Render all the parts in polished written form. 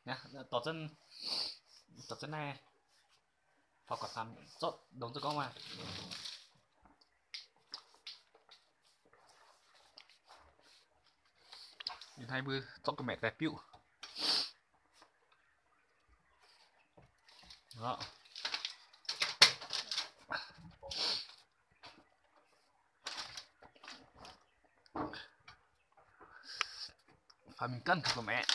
nha tỏ chân này vào quả làm rốt đúng rồi con mà nhìn hai bữa cho cái mẹ đẹp piu đó phải mình cân của mẹ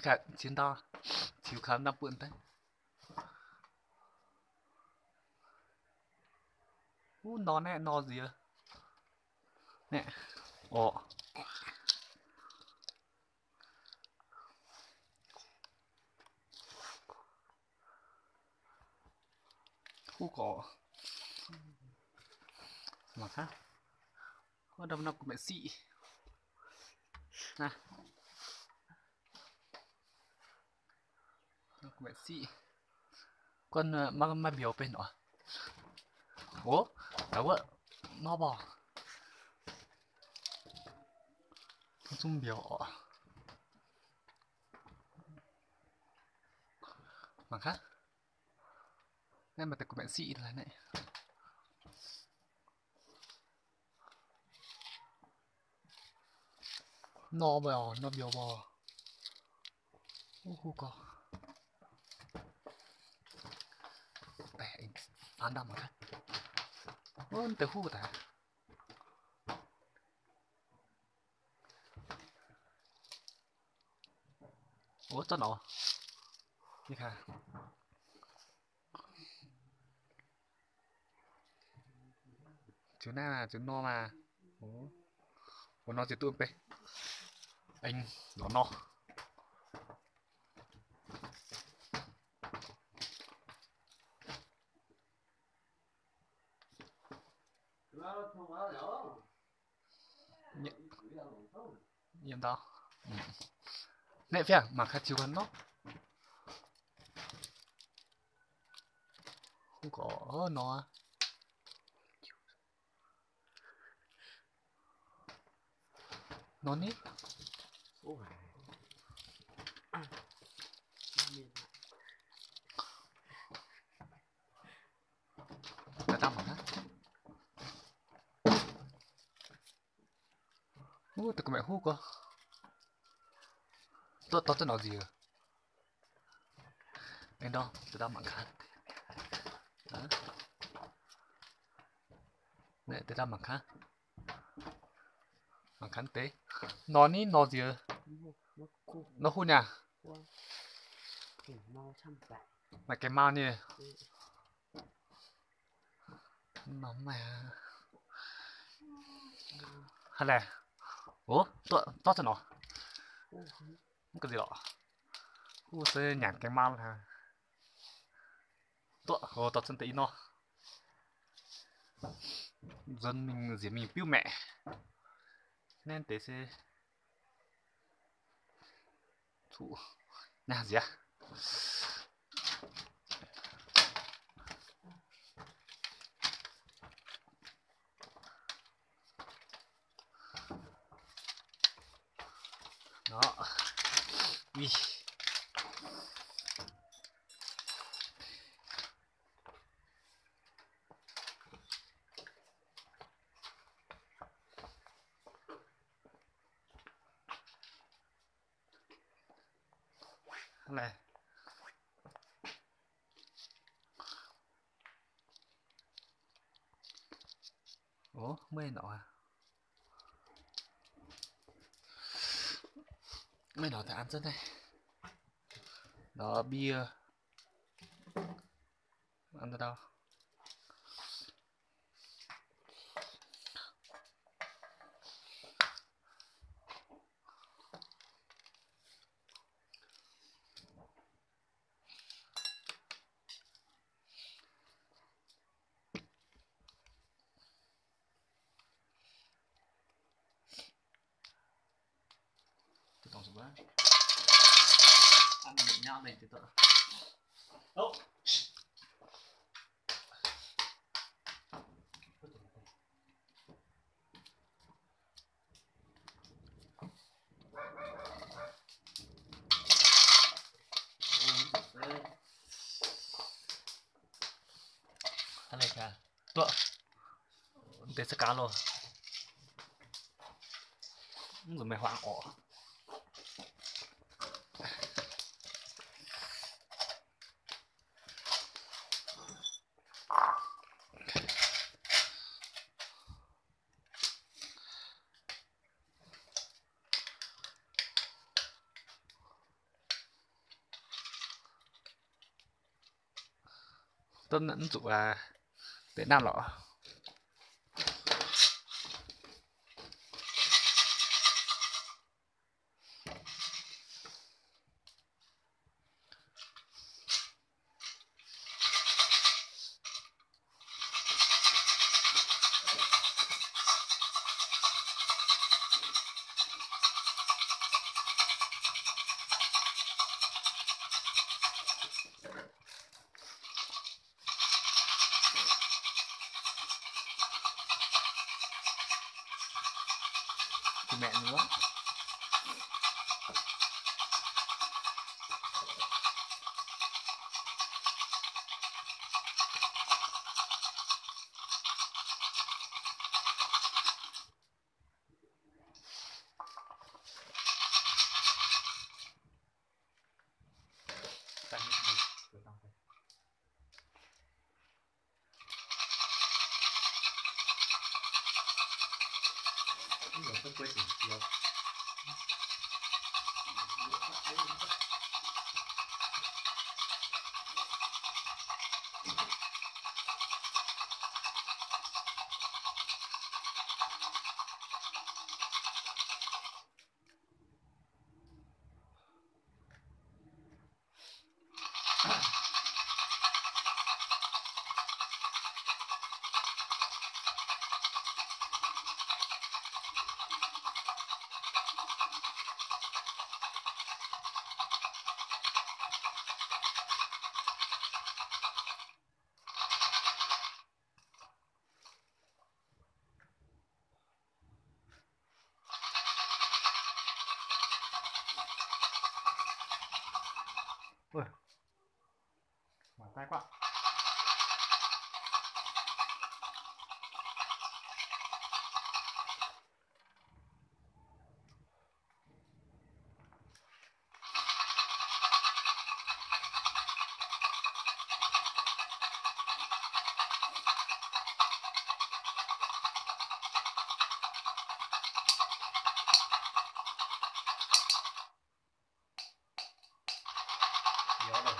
cả chiến to chiếu khám năm bữa đấy nó nè nó gì à nè ồ khu có mà khác có đâm nó của mẹ xị nè của mẹ xị con mà biểu bên nó ủa đâu ạ nó bỏ chung biểu mà khác nên mà tại của mẹ xị là này nó biểu bò khu có để phán đâm mà khác từ khu tại ủa cho nó đi khà chứ nào là chứ no mà ủa nó chỉ tụi pe anh nó nhiệm tao nè phèn mà khát chiếu hắn nó không có nó nít tại tao mà khác từ của mẹ hú cơ tao tên nó gì à anh đâu từ tao mà khác nè từ tao mà khác mà khán tế nó ní nó gì à nó hú nhà mày cái mau nè nó mà hay là ủa to cho nó không cái gì đó u sẽ nhặt cái mau ha to chân tí nó dân mình diễn mình piu mẹ nên tế sẽ thủ nhà gì à đó ui này ủa mê nọ à mê nọ thì ăn rất này đó bia ăn ở đâu tôi tổng số ba ăn nhịn nhau này thì tớ tua để sẽ cá luôn rồi mày hoang ỏ tôi nhận dụ là để nam lọ mẹ nữa tôi quên tỉnh chiều ui mỏi tay quá nhớ rồi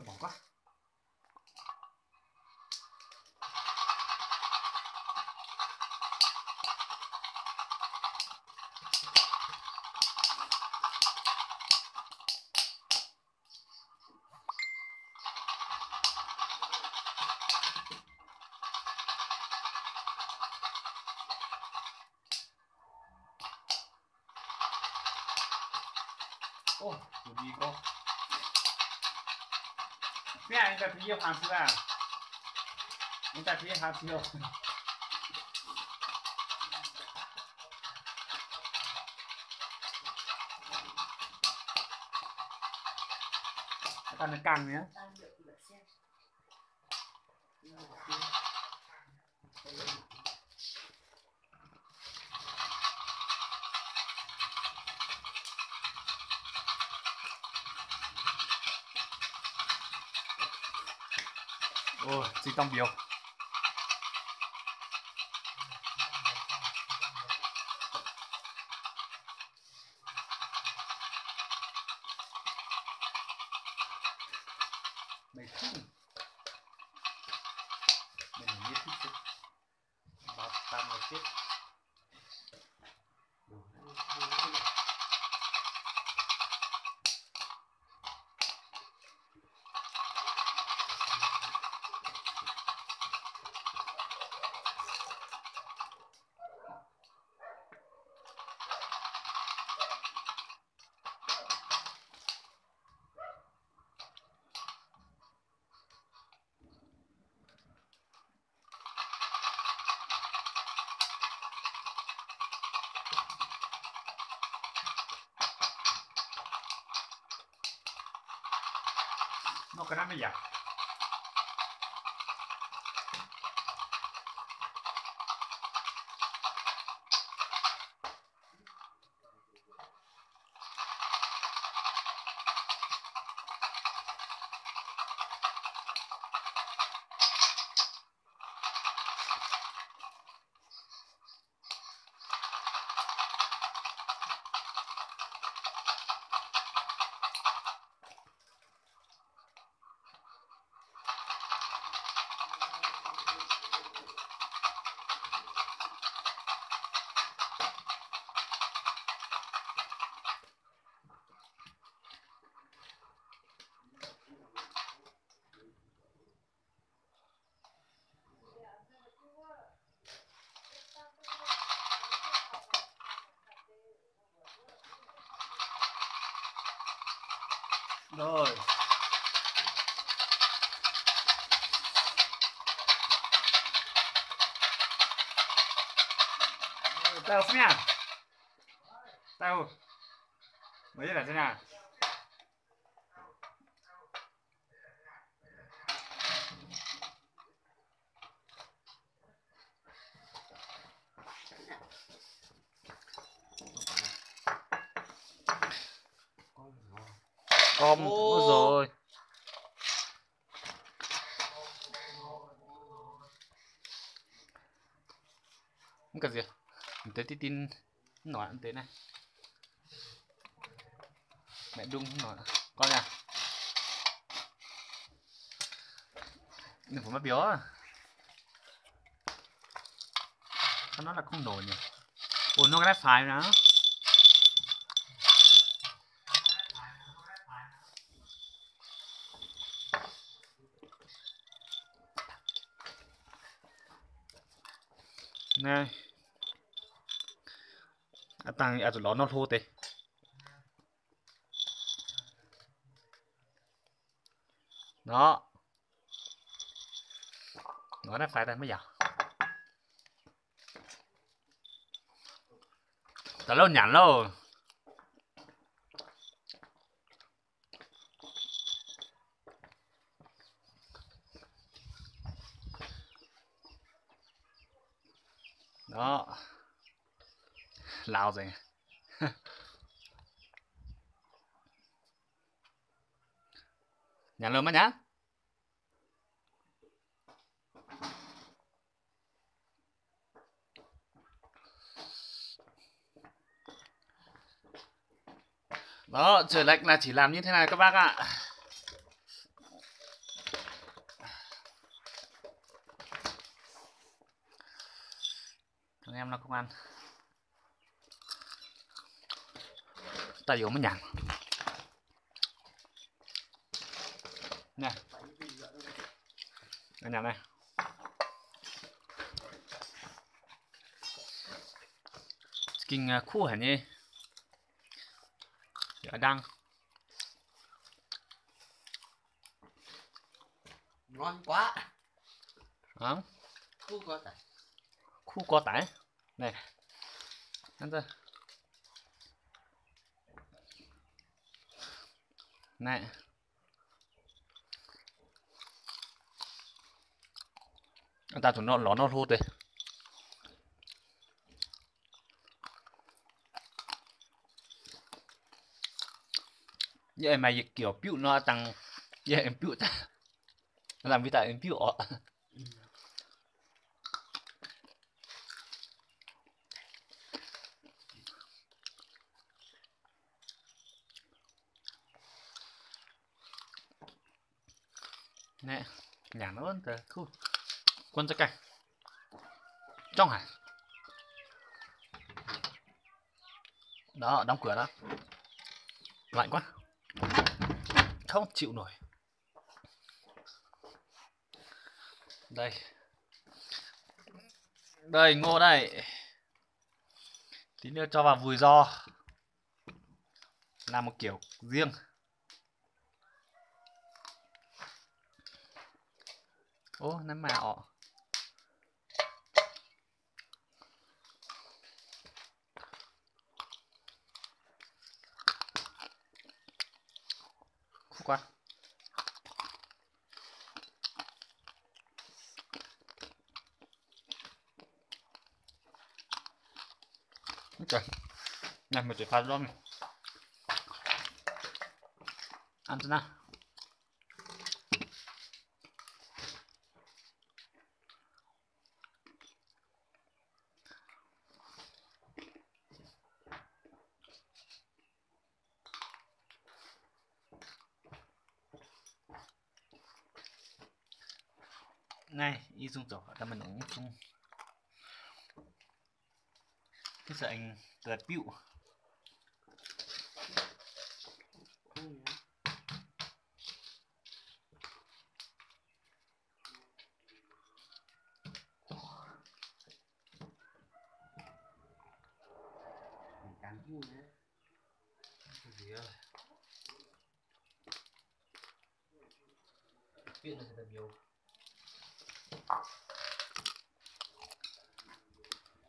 mỏi quá ô đi côเนี่ยนี่แต่พี่ความคิดว่านี่แต่พี่ความคิดตอนกลางเนี้ยโอ้จีต้องเบียวไม่ขึ้นไม่อย่างนี้ที่สุดบัตตามมาสิ cái nắp bây giờ. Rồi. Tahu sebenarnya. Tahu. Bây giờ là thế nào? Con rồi. Không cần gì. Mình tới tin nói thế này. Mẹ đung nói con nha. Đừng phải mất biếu à. Nó là không nổi nhỉ. Ủa nó cái phải nữa. Này. Tăng tụi nó thô tê. Đó. Nó đã phải tay mới giờ. Tao lâu nhắn lâu. Đó. Lao rồi. Nhắn luôn mà nhá. Đó, trời lạnh là chỉ làm như thế này các bác ạ. Thằng em nó không ăn. Ta yếu mới nhàng. Nè. Đây nhàng này. Kinh khu hả nhỉ? Ở đăng. Ngon quá. Đó. Khu có tải. Khu có tải. Này. Ăn thôi. Này. Ta tụi nó hút đi. Vậy mà kiểu piu nó tăng. Vậy em piu ta. Làm vì tại em piu ọ. Nè, nhà nó vẫn cool. Quân ra cạnh. Trong hả? Đó, đóng cửa đó. Lạnh quá. Không chịu nổi. Đây. Đây, ngô đây. Tí nữa cho vào vùi giò. Làm một kiểu riêng. Ô, nắm mà ọ. Khúc quá. trời này mình chỉ pha rong ăn thế nào này y dung tổ ta mình cũng dung cái sợ anh là piu Cắn vui nhé. cái gì ơi piu là thật nhiều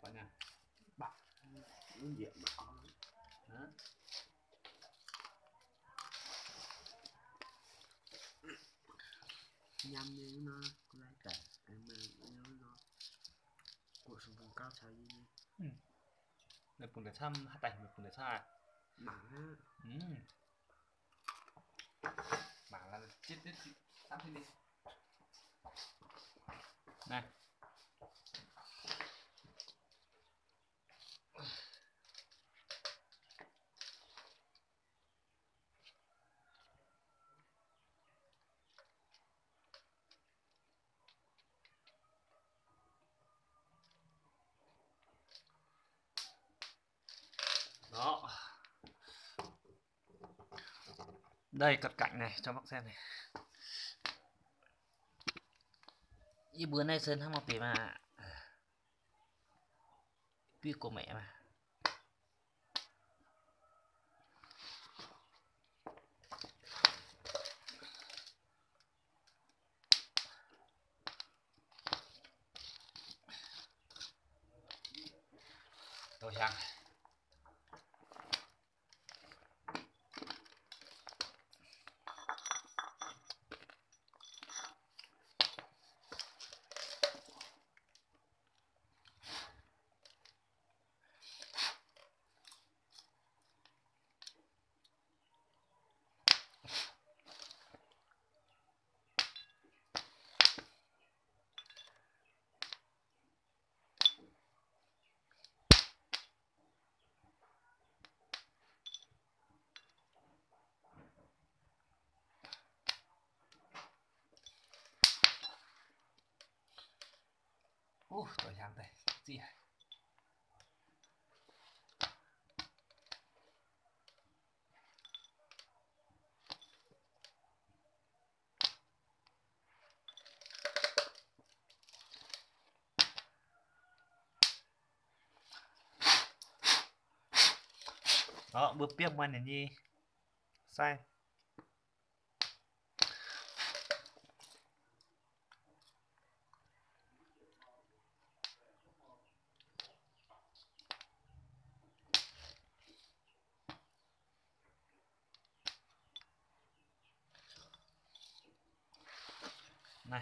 phải nha Bạc uống rượu mà hả nhâm đi nó lấy cả em nó cuộc sống vùng cao sao gì người phụ nữ xăm hai tay người phụ nữ xa mảng á bảo là chết chết xăm thế đi này đó đây cật cảnh này cho bác xem này như bữa nay sơn một tí mà pi của mẹ mà tôi sang tôi sang đây gì đó bữa piếc ngoài này đi sai này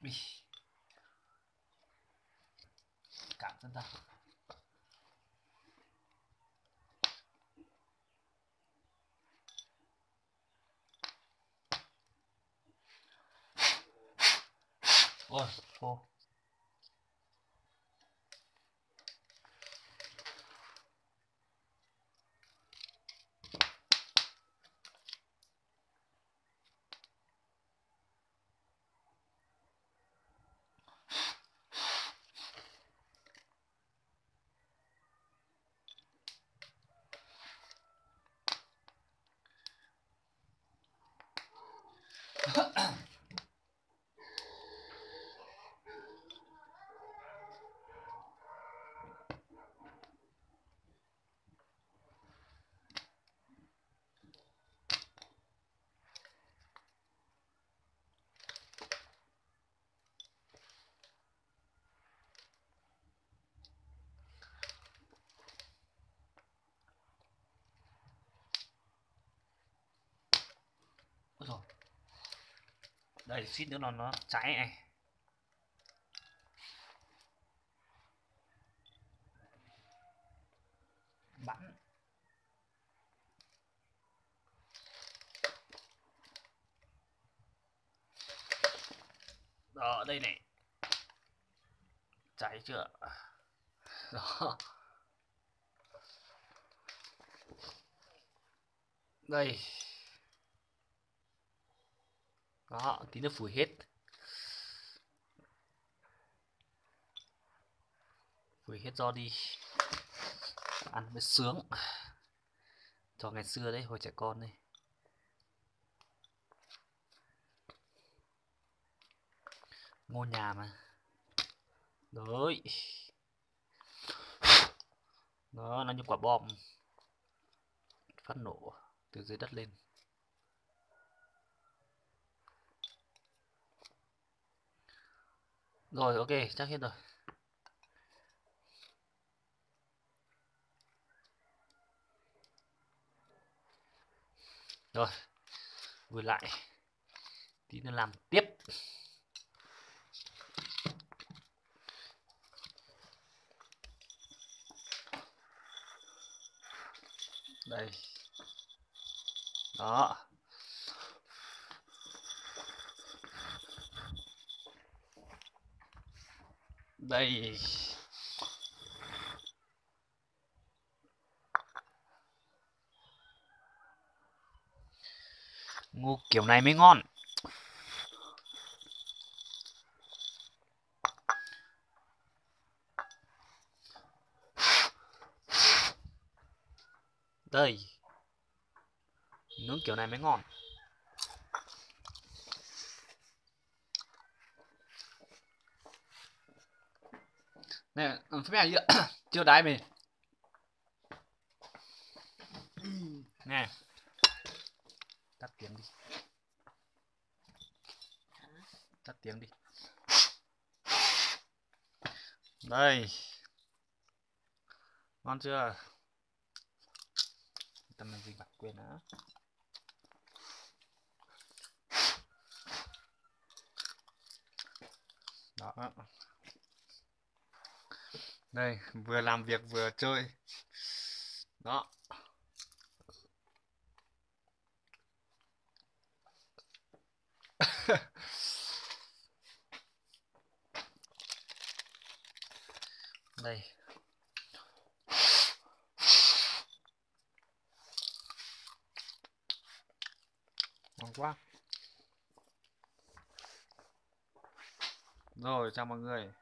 Bì. Cảm dân ta ôi khô Đây suýt nữa nó cháy này. Bắn. Đó, đây này. Cháy chưa? Đó. Đây. Đó, tí nữa phủi hết. Phủi hết do đi. Ăn mới sướng. Cho ngày xưa đấy, hồi trẻ con đây. Ngôi nhà mà. Đấy. Đó, nó như quả bom. Phát nổ từ dưới đất lên. Rồi, ok, chắc hết rồi. Rồi, vùi lại. Tí nữa làm tiếp. Đây. Đó. Đây. Ngô kiểu này mới ngon. Đây. Nướng kiểu này mới ngon. Nè, phép này chưa đáy mình. Nè. Tắt tiếng đi. Tắt tiếng đi. Đây. Ngon chưa? Tâm làm gì bật quên nữa. Đó. Đây, vừa làm việc vừa chơi. Đó. Đây. Ngon quá. Rồi, chào mọi người.